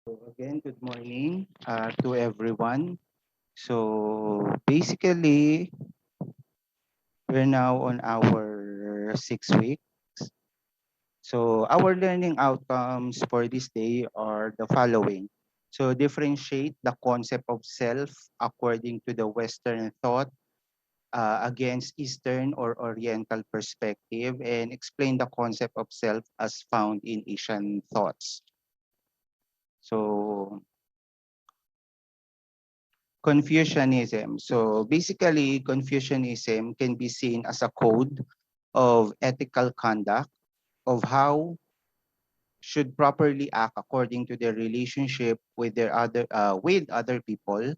Again, good morning to everyone. So basically, we're now on our 6 week. So our learning outcomes for this day are the following. So differentiate the concept of self according to the Western thought against Eastern or Oriental perspective, and explain the concept of self as found in Asian thoughts. So Confucianism. So basically, Confucianism can be seen as a code of ethical conduct of how should properly act according to their relationship with other people.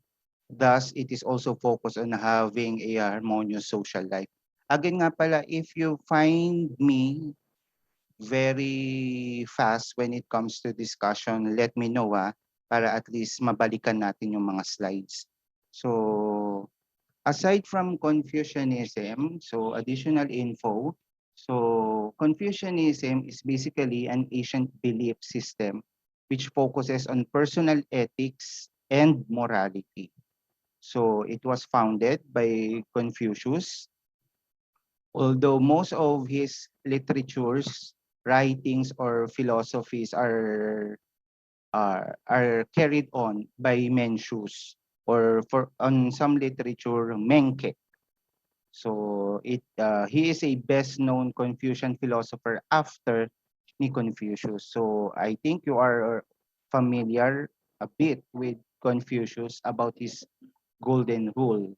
Thus, it is also focused on having a harmonious social life. Again nga pala, if you find me very fast when it comes to discussion, let me know para at least mabalikan natin yung mga slides. So, aside from Confucianism, so additional info. So Confucianism is basically an ancient belief system which focuses on personal ethics and morality. So it was founded by Confucius, although most of his literatures, writings, or philosophies are carried on by Mencius, or for on some literature, Menke. So he is a best known Confucian philosopher after ni Confucius. So I think you are familiar a bit with Confucius about his golden rule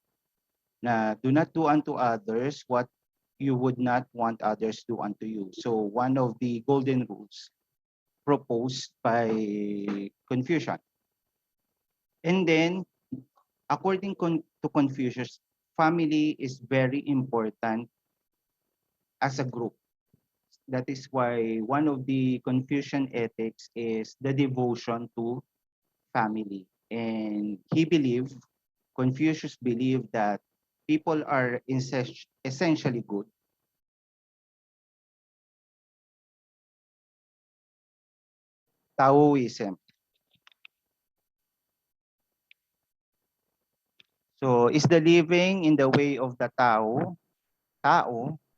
na do not do unto others what you would not want others do unto you. So one of the golden rules proposed by Confucius. And then to Confucius, family is very important as a group. That is why one of the Confucian ethics is the devotion to family. And Confucius believed that people are essentially good. Taoism. So is the living in the way of the Tao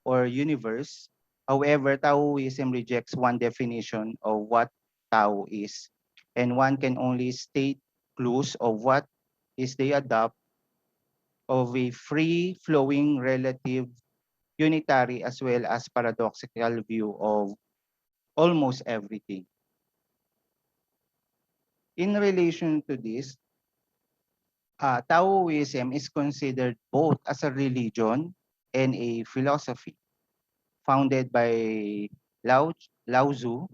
or universe. However, Taoism rejects one definition of what Tao is, and one can only state clues of what is they adopt of a free-flowing, relative, unitary, as well as paradoxical view of almost everything. In relation to this, Taoism is considered both as a religion and a philosophy founded by Lao, Lao Tzu.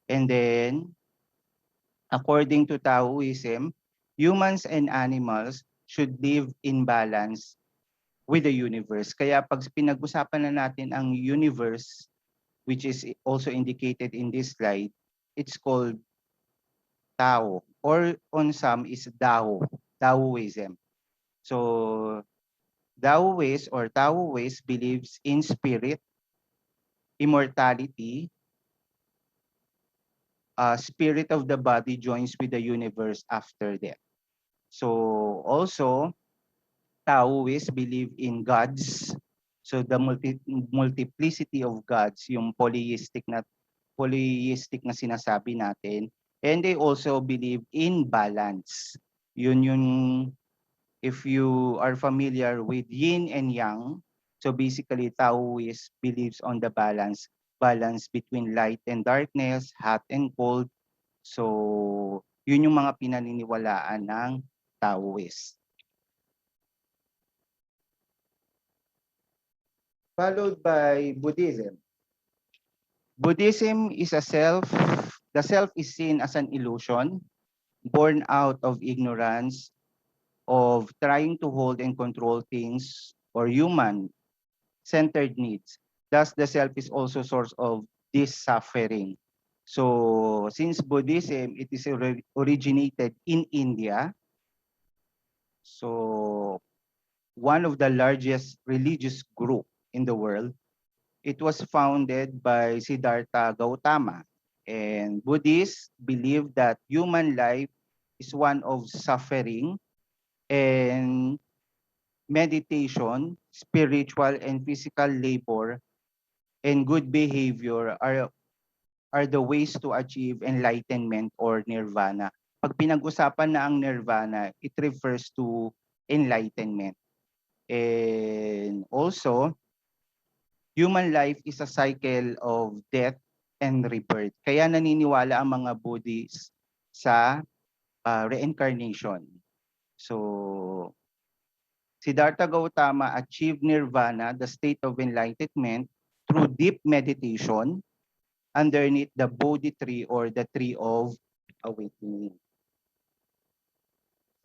And then, according to Taoism, humans and animals should live in balance with the universe. Kaya pag pinag-usapan na natin ang universe, which is also indicated in this slide, it's called Tao, or on some is Taoism. So Taoist believes in spirit, immortality, spirit of the body joins with the universe after death. So also Taoists believe in gods. So the multiplicity of gods, yung polyistic na sinasabi natin. And they also believe in balance. Yun yung, if you are familiar with yin and yang, so basically Taoist believes on the balance between light and darkness, hot and cold. So yun yung mga pinaniniwalaan ng Taoist. Followed by Buddhism. Buddhism is the self is seen as an illusion born out of ignorance of trying to hold and control things or human-centered needs. Thus, the self is also source of this suffering. So, since Buddhism, it is originated in India, so one of the largest religious group in the world, it was founded by Siddhartha Gautama. And Buddhists believe that human life is one of suffering, and meditation, spiritual and physical labor, and good behavior are the ways to achieve enlightenment or nirvana. Pag pinag-usapan na ang nirvana, it refers to enlightenment. And also, human life is a cycle of death and rebirth. Kaya naniniwala ang mga Buddhists sa reincarnation. So, Siddhartha Gautama achieved nirvana, the state of enlightenment, through deep meditation underneath the Bodhi tree or the tree of awakening.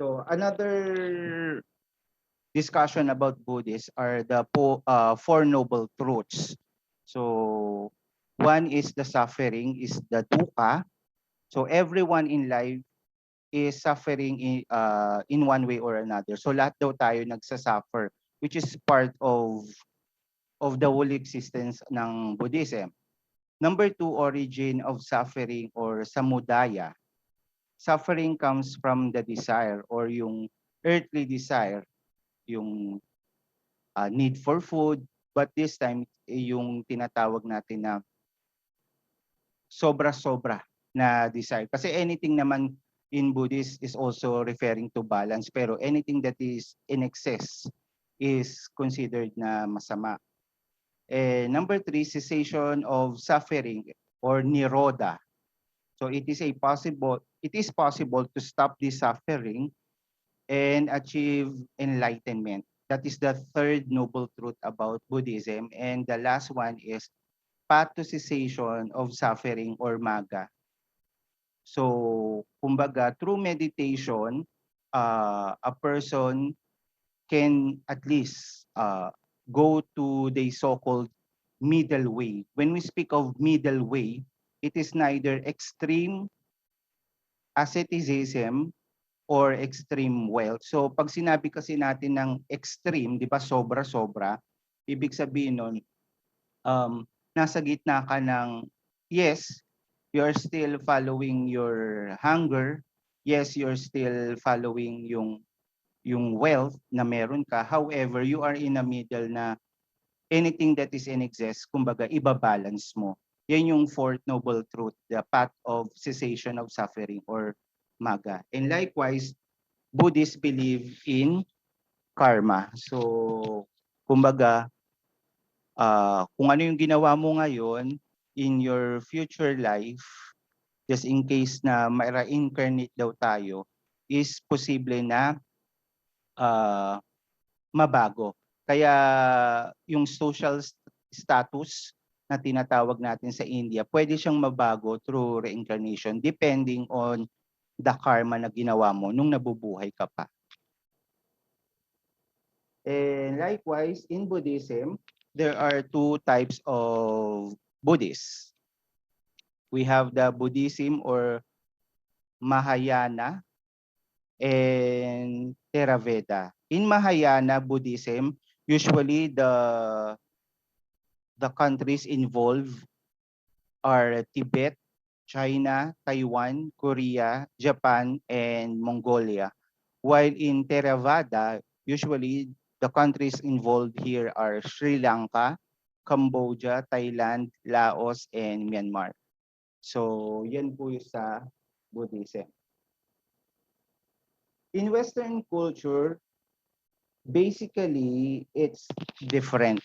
So another discussion about Buddhists are the Four Noble Truths. So one is the suffering, is the dukkha. So everyone in life is suffering in one way or another. So lahat daw tayo nagsasuffer, which is part of the whole existence ng Buddhism. Number two, origin of suffering or samudaya. Suffering comes from the desire or yung earthly desire, yung need for food, but this time yung tinatawag natin na sobra-sobra na desire. Kasi anything naman in Buddhist is also referring to balance, pero anything that is in excess is considered na masama. Number three, cessation of suffering or nirodha. So it is possible to stop the suffering and achieve enlightenment. That is the third noble truth about Buddhism. And the last one is path to cessation of suffering or magga. So, kumbaga, through meditation, a person can at least go to the so-called middle way. When we speak of middle way, it is neither extreme asceticism or extreme wealth. So pag sinabi kasi natin ng extreme, di ba, sobra-sobra, ibig sabihin nun, nasa gitna ka ng, yes, you're still following your hunger, yes, you're still following yung wealth na meron ka, however, you are in a middle na anything that is in excess, kumbaga, ibabalance mo. Yan yung fourth noble truth, the path of cessation of suffering or magga. And likewise, Buddhists believe in karma. So, kumbaga, kung ano yung ginawa mo ngayon in your future life, just in case na ma-reincarnate daw tayo, is posible na mabago. Kaya yung social status na tinatawag natin sa India, pwede siyang mabago through reincarnation depending on the karma na ginawa mo nung nabubuhay ka pa. And likewise, in Buddhism, there are two types of Buddhists. We have the Buddhism or Mahayana and Theravada. In Mahayana Buddhism, usually the countries involved are Tibet, China, Taiwan, Korea, Japan, and Mongolia. While in Theravada, usually the countries involved here are Sri Lanka, Cambodia, Thailand, Laos, and Myanmar. So, yan po yung sa Buddhism. In Western culture, basically, it's different.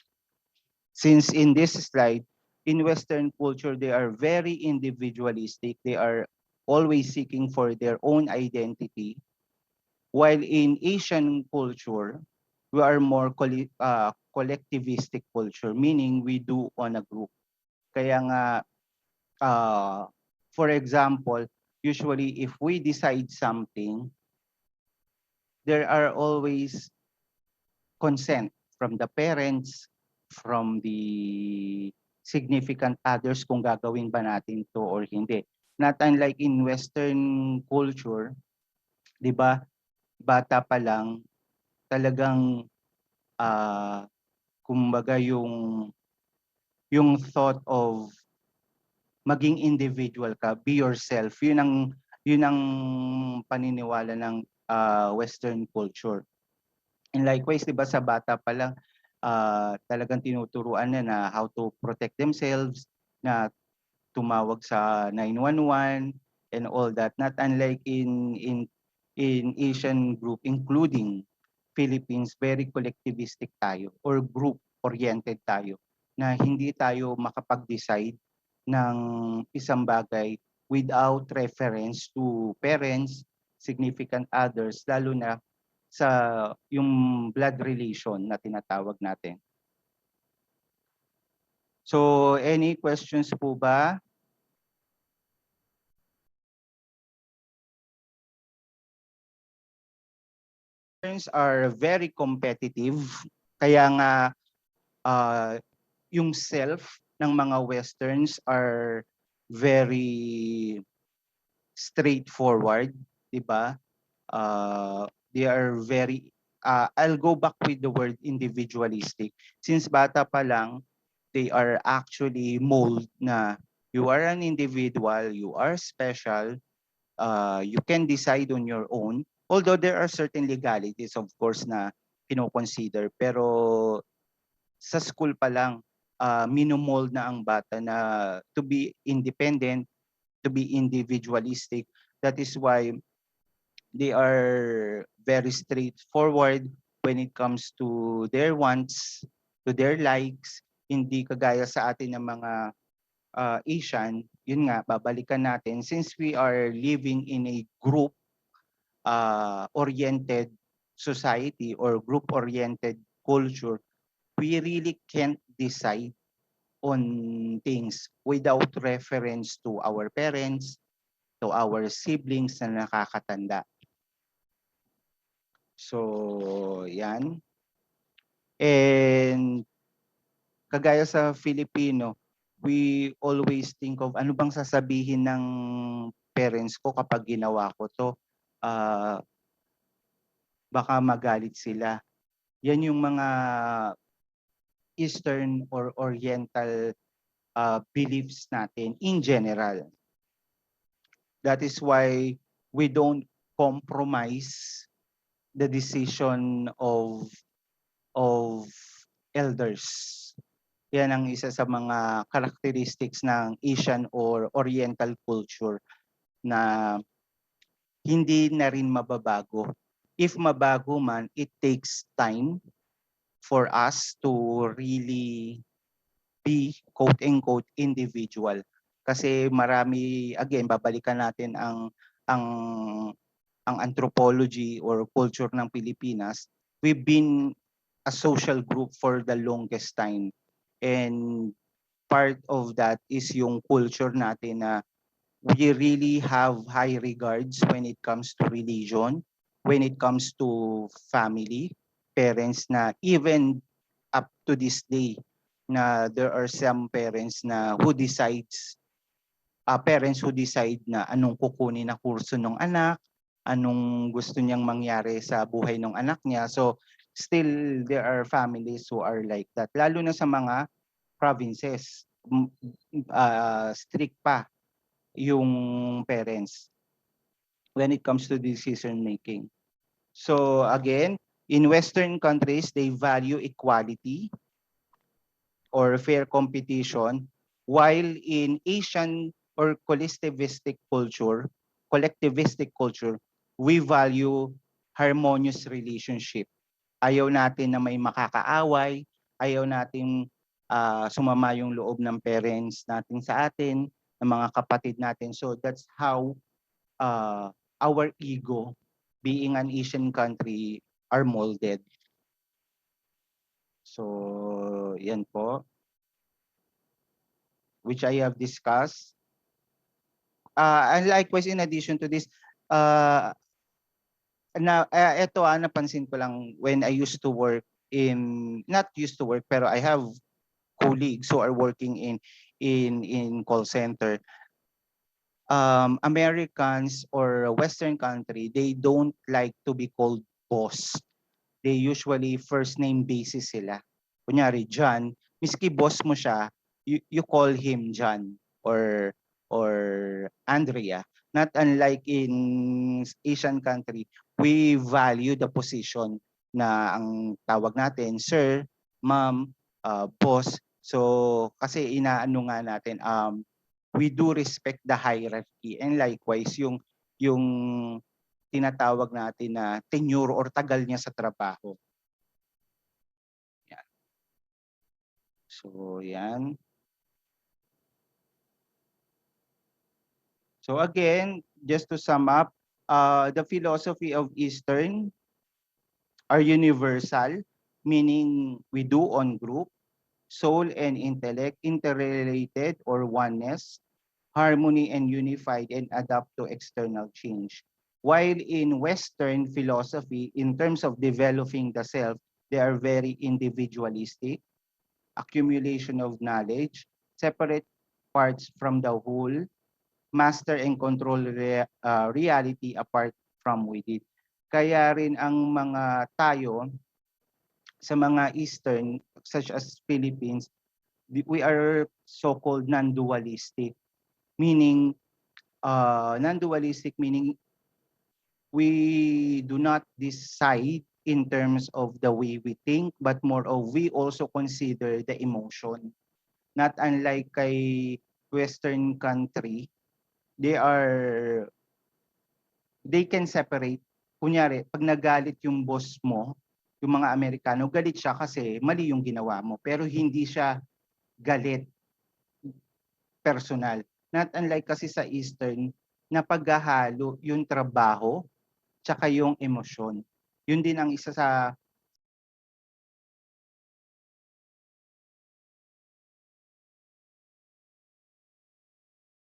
Since in this slide, in Western culture, they are very individualistic. They are always seeking for their own identity. While in Asian culture, we are more collectivistic culture, meaning we do on a group. Kaya nga, for example, usually if we decide something, there are always consent from the parents, from the significant others kung gagawin ba natin to or hindi. Not unlike in Western culture, di ba, bata pa lang, talagang kumbaga yung thought of maging individual ka, be yourself. Yun ang paniniwala ng Western culture. And likewise, 'di ba sa bata pa lang talagang tinuturuan na how to protect themselves, na tumawag sa 911 and all that. Not unlike in Asian group, including Philippines, very collectivistic tayo or group oriented tayo, na hindi tayo makapag-decide ng isang bagay without reference to parents, significant others, lalo na sa yung blood relation na tinatawag natin. So, any questions po ba? Westerns are very competitive, kaya nga yung self ng mga Westerns are very straightforward, 'di ba? They are very I'll go back with the word individualistic. Since bata pa lang, they are actually mold na you are an individual, you are special, you can decide on your own. Although there are certain legalities, of course, na kino-consider. Pero sa school pa lang, minomold na ang bata na to be independent, to be individualistic. That is why they are very straightforward when it comes to their wants, to their likes. Hindi kagaya sa atin ng mga Asian, yun nga, babalikan natin, since we are living in a group oriented society or group oriented culture, we really can't decide on things without reference to our parents, to our siblings na nakakatanda. So, yan. And kagaya sa Filipino, we always think of ano bang sasabihin ng parents ko kapag ginawa ko to. Baka magalit sila. Yan yung mga Eastern or Oriental beliefs natin in general. That is why we don't compromise the decision of elders. Yan ang isa sa mga characteristics ng Asian or Oriental culture na hindi na rin mababago. If mabago man, it takes time for us to really be quote-unquote individual. Kasi marami, again, babalikan natin ang anthropology or culture ng Pilipinas. We've been a social group for the longest time. And part of that is yung culture natin na we really have high regards when it comes to religion, when it comes to family, parents, na even up to this day na there are some parents na who decides parents who decide na anong kukunin na kurso ng anak, anong gusto niyang mangyari sa buhay ng anak niya. So still there are families who are like that, lalo na sa mga provinces. Strict pa yung parents when it comes to decision making. So again, in Western countries, they value equality or fair competition, while in Asian or collectivistic culture, we value harmonious relationship. Ayaw natin na may makakaaway, ayaw natin sumama yung loob ng parents natin sa atin, ng mga kapatid natin. So that's how our ego, being an Asian country, are molded. So, yan po. Which I have discussed. And likewise, in addition to this, napansin ko lang when I used to work not used to work, pero I have colleagues who are working in call center. Americans or Western country, they don't like to be called boss. They usually first name basis sila. Kunyari, John, miski boss mo siya, you call him John. or or Andrea, not unlike in Asian country, we value the position na ang tawag natin sir, ma'am, boss. So kasi inaano nga natin, we do respect the hierarchy, and likewise yung tinatawag natin na tenure or tagal niya sa trabaho. Yan. So yan. So again, just to sum up, the philosophy of Eastern are universal, meaning we do on group, soul and intellect, interrelated or oneness, harmony and unified, and adapt to external change. While in Western philosophy, in terms of developing the self, they are very individualistic, accumulation of knowledge, separate parts from the whole, master and control reality apart from within. Kaya rin ang mga tayo sa mga Eastern, such as Philippines, we are so-called non-dualistic, meaning non-dualistic meaning we do not decide in terms of the way we think, but more of we also consider the emotion. Not unlike kay Western country, they are they can separate. Kunyari, pag nagalit yung boss mo, yung mga Amerikano, galit siya kasi mali yung ginawa mo. Pero hindi siya galit personal. Not unlike kasi sa Eastern, na paghahalo yung trabaho tsaka yung emosyon. Yun din ang isa sa